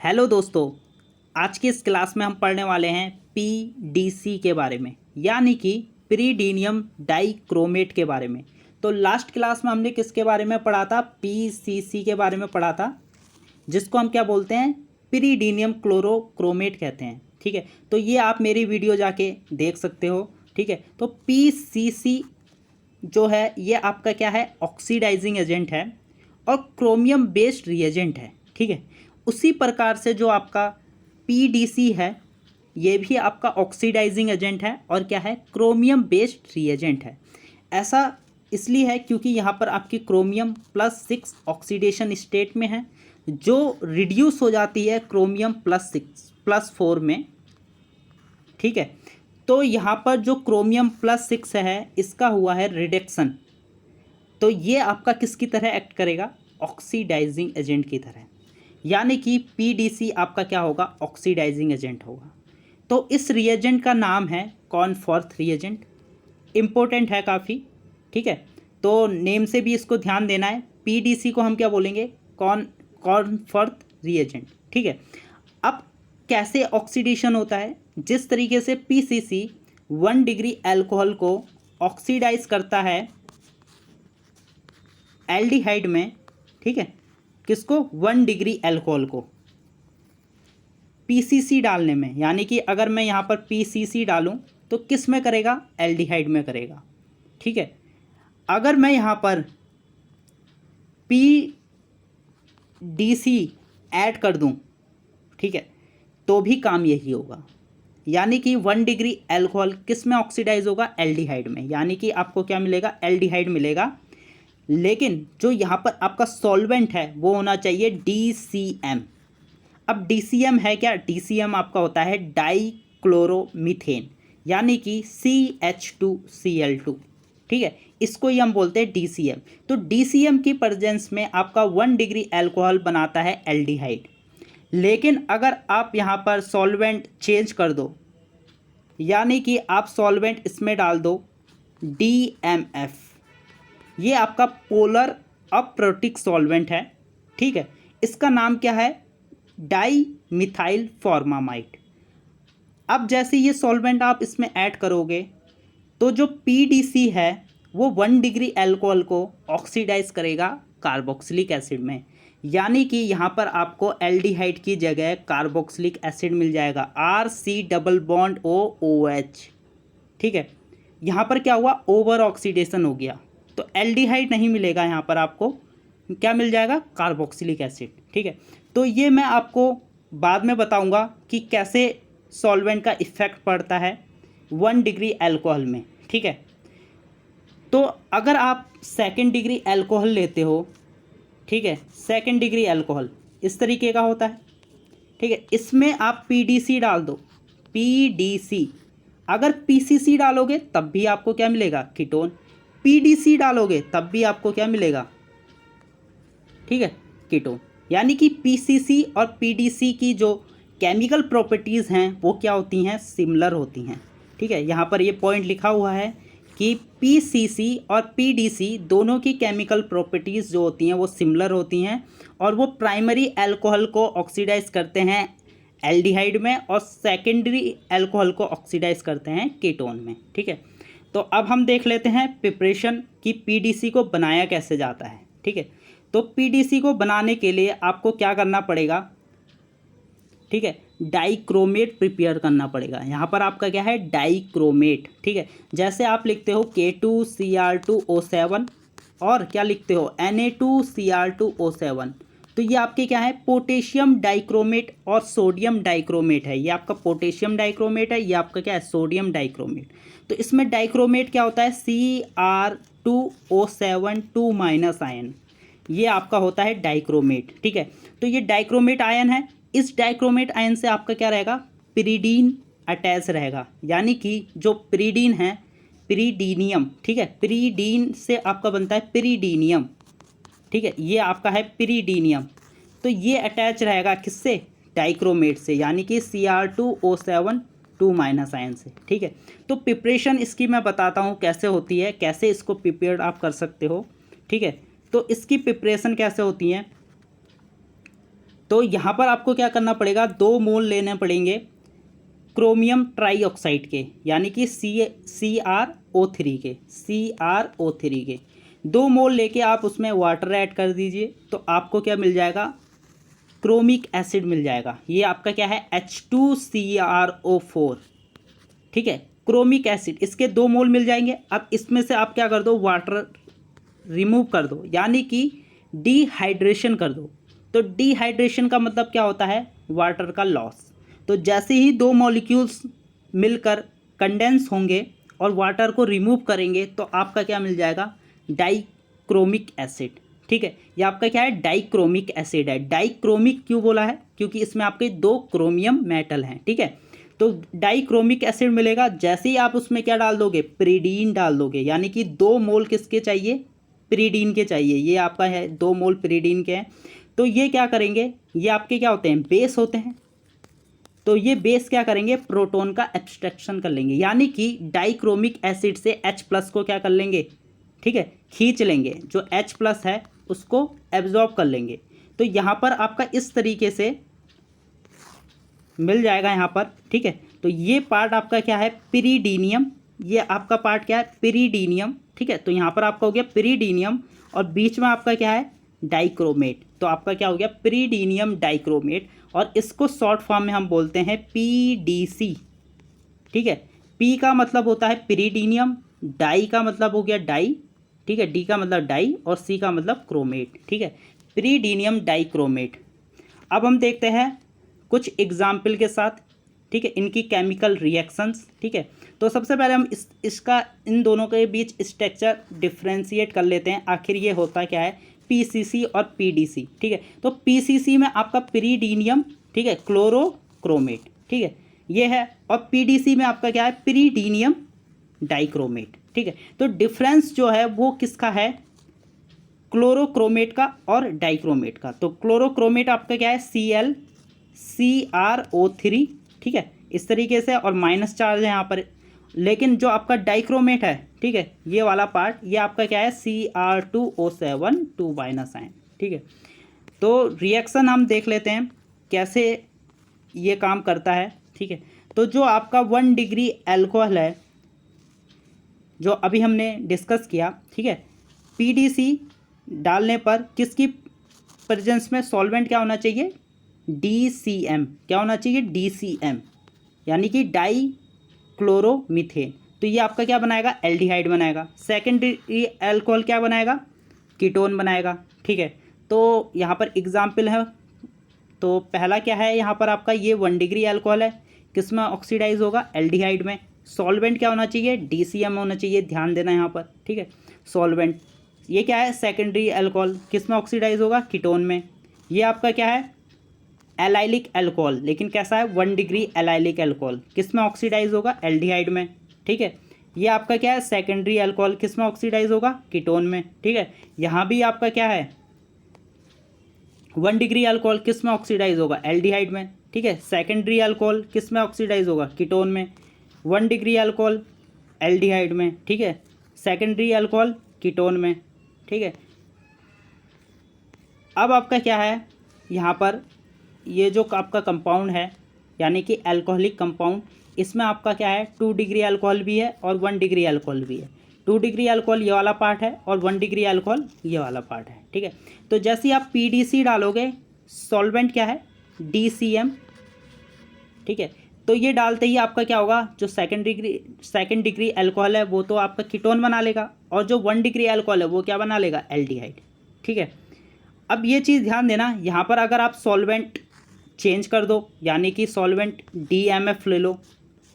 Hello दोस्तों, आज की इस क्लास में हम पढ़ने वाले हैं पीडीसी के बारे में, यानी कि पिरीडीनियम डाइक्रोमेट के बारे में। तो लास्ट क्लास में हमने किसके बारे में पढ़ा था? पीसीसी के बारे में पढ़ा था, जिसको हम क्या बोलते हैं? पिरीडीनियम क्लोरोक्रोमेट कहते हैं। ठीक है, तो ये आप मेरी वीडियो जाके देख सकते हो। ठीक है, तो पीसीसी जो है ये आपका क्या है? ऑक्सीडाइजिंग एजेंट है और क्रोमियम बेस्ड रिएजेंट है। ठीक है, उसी प्रकार से जो आपका पीडीसी है ये भी आपका ऑक्सीडाइजिंग एजेंट है और क्या है? क्रोमियम बेस्ड रिएजेंट है। ऐसा इसलिए है क्योंकि यहाँ पर आपकी क्रोमियम +6 ऑक्सीडेशन स्टेट में है, जो रिड्यूस हो जाती है क्रोमियम +4 में। ठीक है, तो यहाँ पर जो क्रोमियम +6 है इसका हुआ है रिडक्शन। तो ये आपका किसकी तरह एक्ट करेगा? ऑक्सीडाइजिंग एजेंट की तरह, यानी कि पीडीसी आपका क्या होगा? ऑक्सीडाइजिंग एजेंट होगा। तो इस रिएजेंट का नाम है कॉनफॉर्थ रिएजेंट। इम्पोर्टेंट है काफ़ी। ठीक है, तो नेम से भी इसको ध्यान देना है। पीडीसी को हम क्या बोलेंगे? कॉनफॉर्थ रिएजेंट। ठीक है, अब कैसे ऑक्सीडेशन होता है? जिस तरीके से पीसीसी 1 डिग्री एल्कोहल को ऑक्सीडाइज करता है एल्डिहाइड में। ठीक है, किसको? 1 डिग्री एल्कोहल को पीसीसी डालने में, यानी कि अगर मैं यहाँ पर पीसीसी डालूं तो किस में करेगा? एल्डिहाइड में करेगा। ठीक है, अगर मैं यहाँ पर पीडीसी ऐड कर दूं, ठीक है, तो भी काम यही होगा। यानी कि 1 डिग्री एल्कोहल किस में ऑक्सीडाइज होगा? एल्डिहाइड में, यानी कि आपको क्या मिलेगा? एल्डिहाइड मिलेगा। लेकिन जो यहाँ पर आपका सॉल्वेंट है वो होना चाहिए DCM। अब DCM है क्या? DCM आपका होता है डाइक्लोरोमीथेन, यानी कि CH2Cl2। ठीक है, इसको ही हम बोलते हैं DCM। तो DCM की प्रेजेंस में आपका 1 डिग्री एल्कोहल बनाता है एल्डिहाइड। लेकिन अगर आप यहाँ पर सॉल्वेंट चेंज कर दो, यानी कि आप सॉल्वेंट इसमें डाल दो DMF, ये आपका पोलर अप्रोटिक सॉल्वेंट है। ठीक है, इसका नाम क्या है? Di methyl formamide. अब जैसे ये सॉल्वेंट आप इसमें ऐड करोगे तो जो पीडीसी है वो 1 डिग्री एल्कोहल को ऑक्सीडाइज करेगा कार्बोक्सिलिक एसिड में, यानी कि यहाँ पर आपको एल्डिहाइड की जगह कार्बोक्सिलिक एसिड मिल जाएगा, RC डबल बॉन्ड OOH। ठीक है, यहाँ पर क्या हुआ? ओवर ऑक्सीडेशन हो गया, तो एल्डिहाइड नहीं मिलेगा, यहाँ पर आपको क्या मिल जाएगा? Carboxylic acid. ठीक है, तो ये मैं आपको बाद में बताऊंगा कि कैसे सॉल्वेंट का इफ़ेक्ट पड़ता है 1 डिग्री एल्कोहल में। ठीक है, तो अगर आप 2nd डिग्री एल्कोहल लेते हो, ठीक है, 2nd डिग्री एल्कोहल इस तरीके का होता है। ठीक है, इसमें आप पीडीसी डाल दो, पीडीसी। अगर पीसीसी डालोगे तब भी आपको क्या मिलेगा? कीटोन। पीडीसी डालोगे तब भी आपको क्या मिलेगा? ठीक है, कीटोन। यानी कि पीसीसी और पीडीसी की जो केमिकल प्रॉपर्टीज़ हैं वो क्या होती हैं? सिमिलर होती हैं। ठीक है, यहाँ पर ये पॉइंट लिखा हुआ है कि पीसीसी और पीडीसी दोनों की केमिकल प्रॉपर्टीज़ जो होती हैं वो सिमिलर होती हैं और वो प्राइमरी अल्कोहल को ऑक्सीडाइज करते हैं एल्डिहाइड में और सेकेंडरी अल्कोहल को ऑक्सीडाइज करते हैं कीटोन में। ठीक है, तो अब हम देख लेते हैं प्रिपरेशन कि पीडीसी को बनाया कैसे जाता है। ठीक है, तो पीडीसी को बनाने के लिए आपको क्या करना पड़ेगा? ठीक है, डाइक्रोमेट प्रिपेयर करना पड़ेगा। यहाँ पर आपका क्या है? डाइक्रोमेट। ठीक है, जैसे आप लिखते हो K2Cr2O7 और क्या लिखते हो? Na2Cr2O7, तो ये आपके क्या है? पोटेशियम डाइक्रोमेट और सोडियम डाइक्रोमेट है। ये आपका पोटेशियम डाइक्रोमेट है, ये आपका क्या है? Sodium dichromate. तो इसमें डाइक्रोमेट क्या होता है? Cr2O7 2- आयन, ये आपका होता है डाइक्रोमेट। ठीक है, तो ये डाइक्रोमेट आयन है। इस डाइक्रोमेट आयन से आपका क्या रहेगा? पिरीडीन अटैच रहेगा, यानी कि जो पिरीडीन है, पिरीडीनियम। ठीक है, पिरीडीन से आपका बनता है पिरीडीनियम। ठीक है, ये आपका है पिरीडीनियम। तो ये अटैच रहेगा किससे? डाइक्रोमेट से, यानी कि Cr2O7 2- आयन से। ठीक है, तो प्रिपरेशन इसकी मैं बताता हूँ कैसे होती है, कैसे इसको प्रिपेयर आप कर सकते हो। ठीक है, तो इसकी प्रिपरेशन कैसे होती है? तो यहाँ पर आपको क्या करना पड़ेगा, 2 मोल लेने पड़ेंगे क्रोमियम ट्राईऑक्साइड के, यानी कि CrO3 के 2 मोल लेके आप उसमें वाटर ऐड कर दीजिए, तो आपको क्या मिल जाएगा, क्रोमिक एसिड मिल जाएगा। ये आपका क्या है, H2CrO4, ठीक है, क्रोमिक एसिड, इसके 2 मोल मिल जाएंगे। अब इसमें से आप क्या कर दो, वाटर रिमूव कर दो, यानी कि डिहाइड्रेशन कर दो। तो डिहाइड्रेशन का मतलब क्या होता है, वाटर का लॉस। तो जैसे ही 2 मॉलिक्यूल्स मिलकर कंडेंस होंगे और वाटर को रिमूव करेंगे, तो आपका क्या मिल जाएगा, डाइक्रोमिक एसिड, ठीक है। ये आपका क्या है, डाइक्रोमिक एसिड है। डाइक्रोमिक क्यों बोला है, क्योंकि इसमें आपके 2 क्रोमियम मेटल हैं, ठीक है। तो डाइक्रोमिक एसिड मिलेगा। जैसे ही आप उसमें क्या डाल दोगे, पिरीडीन डाल दोगे, यानी कि 2 मोल किसके चाहिए, पिरीडीन के चाहिए। ये आपका है 2 मोल पिरीडीन के हैं। तो ये क्या करेंगे, ये आपके क्या होते हैं, बेस होते हैं। तो ये बेस क्या करेंगे, प्रोटॉन का एब्स्ट्रैक्शन कर लेंगे, यानी कि डाइक्रोमिक एसिड से H+ को क्या कर लेंगे, ठीक है, खींच लेंगे, जो H+ है उसको एब्जॉर्ब कर लेंगे। तो यहाँ पर आपका इस तरीके से मिल जाएगा यहाँ पर, ठीक है। तो ये पार्ट आपका क्या है, पिरीडीनियम, ये आपका पार्ट क्या है, पिरीडीनियम, ठीक है। तो यहाँ पर आपका हो गया पिरीडीनियम, और बीच में आपका क्या है, डाइक्रोमेट। तो आपका क्या हो गया, पिरीडीनियम डाइक्रोमेट, और इसको शॉर्ट फॉर्म में हम बोलते हैं PDC, ठीक है। P का मतलब होता है पिरीडीनियम, डाई का मतलब हो गया डाई, ठीक है, D का मतलब डाई, और C का मतलब क्रोमेट, ठीक है, पिरीडीनियम डाइक्रोमेट। अब हम देखते हैं कुछ एग्जाम्पल के साथ, ठीक है, इनकी केमिकल रिएक्शंस, ठीक है। तो सबसे पहले हम इसका इन दोनों के बीच स्ट्रक्चर डिफ्रेंशिएट कर लेते हैं, आखिर ये होता क्या है, PCC और PDC, ठीक है। तो PCC में आपका पिरीडीनियम, ठीक है, क्लोरोक्रोमेट, ठीक है, ये है, और PDC में आपका क्या है, पिरीडीनियम डाइक्रोमेट, ठीक है। तो डिफरेंस जो है वो किसका है, क्लोरोक्रोमेट का और डाइक्रोमेट का। तो क्लोरोक्रोमेट आपका क्या है, CrO3, ठीक है, इस तरीके से, और माइनस चार्ज है यहाँ पर। लेकिन जो आपका डाइक्रोमेट है, ठीक है, ये वाला पार्ट, ये आपका क्या है, Cr2O7 2 माइनस आयन, ठीक है। तो रिएक्शन हम देख लेते हैं कैसे ये काम करता है, ठीक है। तो जो आपका 1 डिग्री एल्कोहल है, जो अभी हमने डिस्कस किया, ठीक है, PDC डालने पर किसकी प्रेजेंस में सॉल्वेंट क्या होना चाहिए, DCM, क्या होना चाहिए, DCM, यानी कि डाई क्लोरोमीथेन। तो ये आपका क्या बनाएगा, एल्डिहाइड बनाएगा। सेकेंडरी अल्कोहल क्या बनाएगा, कीटोन बनाएगा, ठीक है। तो यहाँ पर एग्जाम्पल है, तो पहला क्या है, यहाँ पर आपका ये 1 डिग्री अल्कोहल है, किस में ऑक्सीडाइज होगा, एल्डिहाइड में। सॉल्वेंट क्या होना चाहिए, DCM होना चाहिए, ध्यान देना यहाँ पर, ठीक है, सॉल्वेंट। ये क्या है, सेकेंडरी अल्कोहल, किस में ऑक्सीडाइज होगा, कीटोन में। ये आपका क्या है, एलाइलिक अल्कोहल, लेकिन कैसा है, 1 डिग्री एलाइलिक अल्कोहल, किस में ऑक्सीडाइज होगा, एल्डिहाइड में, ठीक है। ये आपका क्या है, सेकेंडरी अल्कोहल, किस में ऑक्सीडाइज होगा, कीटोन में, ठीक है। यहाँ भी आपका क्या है, 1 डिग्री अल्कोहल, किस में ऑक्सीडाइज होगा, एल्डिहाइड में, ठीक है। सेकेंडरी अल्कोहल किस में ऑक्सीडाइज होगा, कीटोन में। 1 डिग्री अल्कोहल एल्डिहाइड में, ठीक है, सेकेंडरी अल्कोहल कीटोन में, ठीक है। अब आपका क्या है, यहाँ पर ये जो आपका कंपाउंड है, यानी कि अल्कोहलिक कंपाउंड, इसमें आपका क्या है, 2 डिग्री अल्कोहल भी है और 1 डिग्री अल्कोहल भी है। 2 डिग्री अल्कोहल ये वाला पार्ट है और 1 डिग्री अल्कोहल ये वाला पार्ट है, ठीक है। तो जैसे ही आप PDC डालोगे, सॉल्वेंट क्या है, DCM, ठीक है। तो ये डालते ही आपका क्या होगा, जो सेकेंड डिग्री अल्कोहल है वो तो आपका कीटोन बना लेगा, और जो 1 डिग्री अल्कोहल है वो क्या बना लेगा, एल्डिहाइड, ठीक है। अब ये चीज़ ध्यान देना, यहाँ पर अगर आप सॉल्वेंट चेंज कर दो, यानी कि सॉल्वेंट DMF ले लो,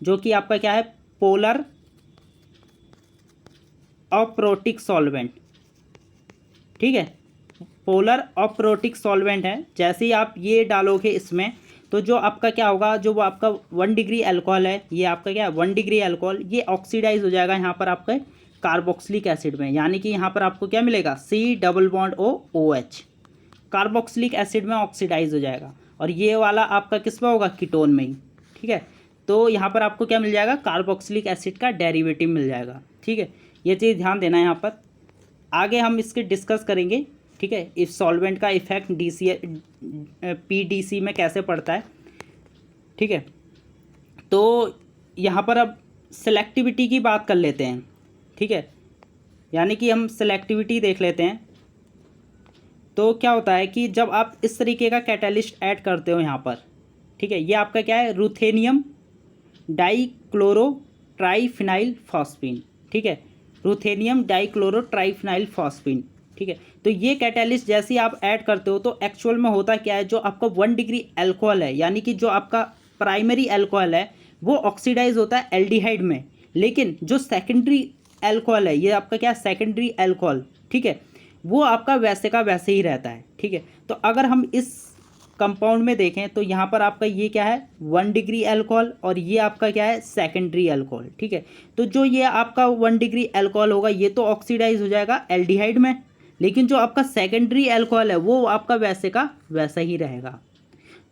जो कि आपका क्या है, पोलर अप्रोटिक सॉल्वेंट, ठीक है, पोलर अप्रोटिक सॉल्वेंट है। जैसे ही आप ये डालोगे इसमें, तो जो आपका क्या होगा, जो वो आपका 1 डिग्री अल्कोहल है, ये आपका क्या है, 1 डिग्री अल्कोहल, ये ऑक्सीडाइज हो जाएगा यहाँ पर आपके कार्बोक्सिलिक एसिड में, यानी कि यहाँ पर आपको क्या मिलेगा, C+OOH, कार्बोक्सिलिक एसिड में ऑक्सीडाइज हो जाएगा, और ये वाला आपका किस में होगा, कीटोन में ही, ठीक है। तो यहाँ पर आपको क्या मिल जाएगा, कार्बोक्सिलिक एसिड का डेरिवेटिव मिल जाएगा, ठीक है। ये चीज़ ध्यान देना है यहाँ पर। आगे हम इसके डिस्कस करेंगे ठीक है, इस सॉल्वेंट का इफेक्ट PDC में कैसे पड़ता है। ठीक है, तो यहाँ पर अब सेलेक्टिविटी की बात कर लेते हैं। ठीक है, यानी कि हम सेलेक्टिविटी देख लेते हैं। तो क्या होता है कि जब आप इस तरीके का कैटालिस्ट ऐड करते हो यहाँ पर, ठीक है, ये आपका क्या है, रुथेनियम डाइक्लोरो ट्राइफिनाइल फॉस्फीन। ठीक है, रुथेनियम डाइक्लोरो ट्राइफिनाइल फॉस्फीन। ठीक है, तो ये कैटालिस्ट जैसे ही आप ऐड करते हो तो एक्चुअल में होता क्या है, जो आपका 1 डिग्री अल्कोहल है, यानी कि जो आपका प्राइमरी अल्कोहल है वो ऑक्सीडाइज होता है एल्डिहाइड में, लेकिन जो सेकेंडरी अल्कोहल है, ये आपका क्या है, सेकेंडरी अल्कोहल, ठीक है, वो आपका वैसे का वैसे ही रहता है। ठीक है, तो अगर हम इस कंपाउंड में देखें तो यहाँ पर आपका ये क्या है, 1 डिग्री अल्कोहल, और ये आपका क्या है, सेकेंडरी अल्कोहल। ठीक है, तो जो ये आपका 1 डिग्री अल्कोहल होगा ये तो ऑक्सीडाइज हो जाएगा एल्डिहाइड में, लेकिन जो आपका सेकेंडरी अल्कोहल है वो आपका वैसे का वैसा ही रहेगा।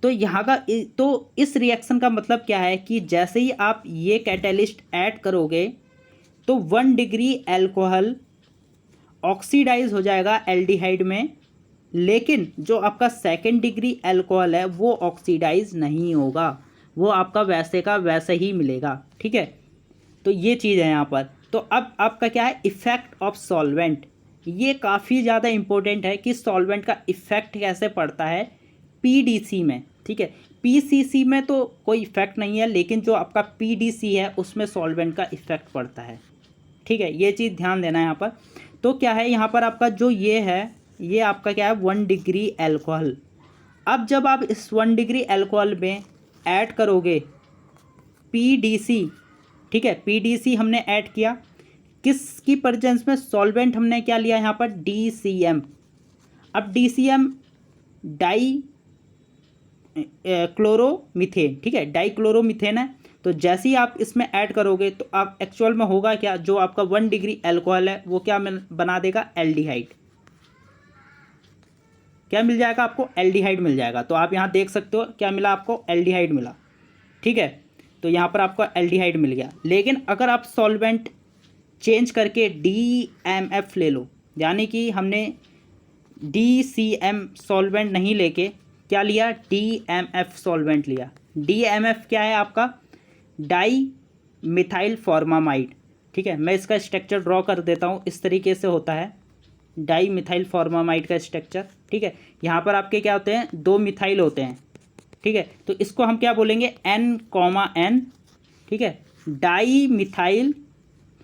तो यहाँ का तो इस रिएक्शन का मतलब क्या है कि जैसे ही आप ये कैटेलिस्ट ऐड करोगे तो 1 डिग्री अल्कोहल ऑक्सीडाइज हो जाएगा एल्डिहाइड में, लेकिन जो आपका सेकेंड डिग्री अल्कोहल है वो ऑक्सीडाइज नहीं होगा, वो आपका वैसे का वैसे ही मिलेगा। ठीक है, तो ये चीज़ है यहाँ पर। तो अब आपका क्या है, इफ़ेक्ट ऑफ सॉल्वेंट, ये काफ़ी ज़्यादा इम्पोर्टेंट है कि सॉल्वेंट का इफ़ेक्ट कैसे पड़ता है PDC में। ठीक है, PCC में तो कोई इफ़ेक्ट नहीं है, लेकिन जो आपका PDC है उसमें सॉल्वेंट का इफ़ेक्ट पड़ता है। ठीक है, ये चीज़ ध्यान देना है यहाँ पर। तो क्या है यहाँ पर आपका जो ये है, ये आपका क्या है, 1 डिग्री अल्कोहल। अब जब आप इस 1 डिग्री अल्कोहल में ऐड करोगे PDC, ठीक है, PDC हमने ऐड किया, किसकी प्रेजेंस में, सॉल्वेंट हमने क्या लिया यहाँ पर, DCM। अब DCM डाई क्लोरोमीथेन, ठीक है, डाइक्लोरोमीथेन है। तो जैसे ही आप इसमें ऐड करोगे तो आप एक्चुअल में होगा क्या, जो आपका 1 डिग्री अल्कोहल है वो क्या बना देगा, एल्डिहाइड। क्या मिल जाएगा आपको, एल्डिहाइड मिल जाएगा। तो आप यहाँ देख सकते हो क्या मिला आपको, एल्डिहाइड मिला। ठीक है, तो यहाँ पर आपको एल्डिहाइड मिल गया। लेकिन अगर आप सॉल्वेंट चेंज करके DMF ले लो, यानी कि हमने DCM सॉल्वेंट नहीं लेके क्या लिया, DMF सॉल्वेंट लिया। DMF क्या है आपका, डाई मिथाइल फॉर्मामाइड। ठीक है, मैं इसका स्ट्रक्चर ड्रॉ कर देता हूँ, इस तरीके से होता है डाई मिथाइल फॉर्मामाइड का स्ट्रक्चर। ठीक है, यहाँ पर आपके क्या होते हैं, 2 मिथाइल होते हैं। ठीक है, तो इसको हम क्या बोलेंगे, N, ठीक है, डाई मिथाइल।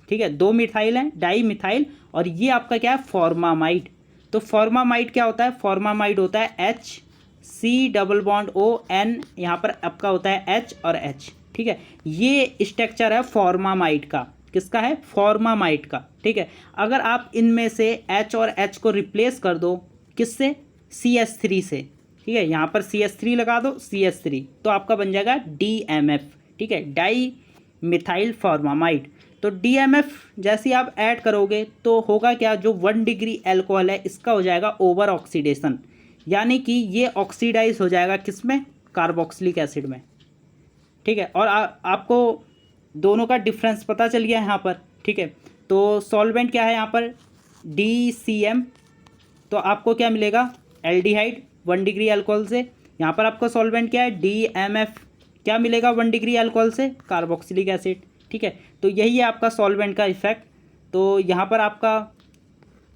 ठीक है, 2 मिथाइल हैं, डाई मिथाइल, और ये आपका क्या है, फॉर्मामाइड। तो फॉर्मामाइड क्या होता है, फॉर्मामाइड होता है HCOON, यहाँ पर आपका होता है H और H। ठीक है, ये स्ट्रक्चर है फॉर्मामाइड का, किसका है, फॉर्मामाइड का। ठीक है, अगर आप इनमें से H और H को रिप्लेस कर दो, किससे, CH3 से। ठीक है, यहाँ पर CH3 लगा दो, CH3, तो आपका बन जाएगा DMF। ठीक है, डाई मिथाइल फॉर्मामाइड। तो DMF जैसे ही आप ऐड करोगे तो होगा क्या, जो 1 डिग्री अल्कोहल है इसका हो जाएगा ओवर ऑक्सीडेशन, यानी कि ये ऑक्सीडाइज हो जाएगा किसमें, कार्बोक्सिलिक एसिड में। ठीक है, और आपको दोनों का डिफरेंस पता चल गया यहाँ पर। ठीक है, तो सॉल्वेंट क्या है यहाँ पर, DCM, तो आपको क्या मिलेगा, एल्डिहाइड 1 डिग्री अल्कोहल से। यहाँ पर आपको सॉल्वेंट क्या है, DMF, क्या मिलेगा 1 डिग्री अल्कोहल से, कार्बोक्सिलिक एसिड। ठीक है, तो यही है आपका सॉल्वेंट का इफेक्ट। तो यहाँ पर आपका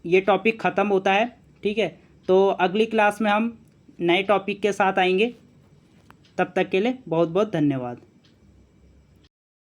ये टॉपिक ख़त्म होता है। ठीक है, तो अगली क्लास में हम नए टॉपिक के साथ आएंगे। तब तक के लिए बहुत बहुत धन्यवाद।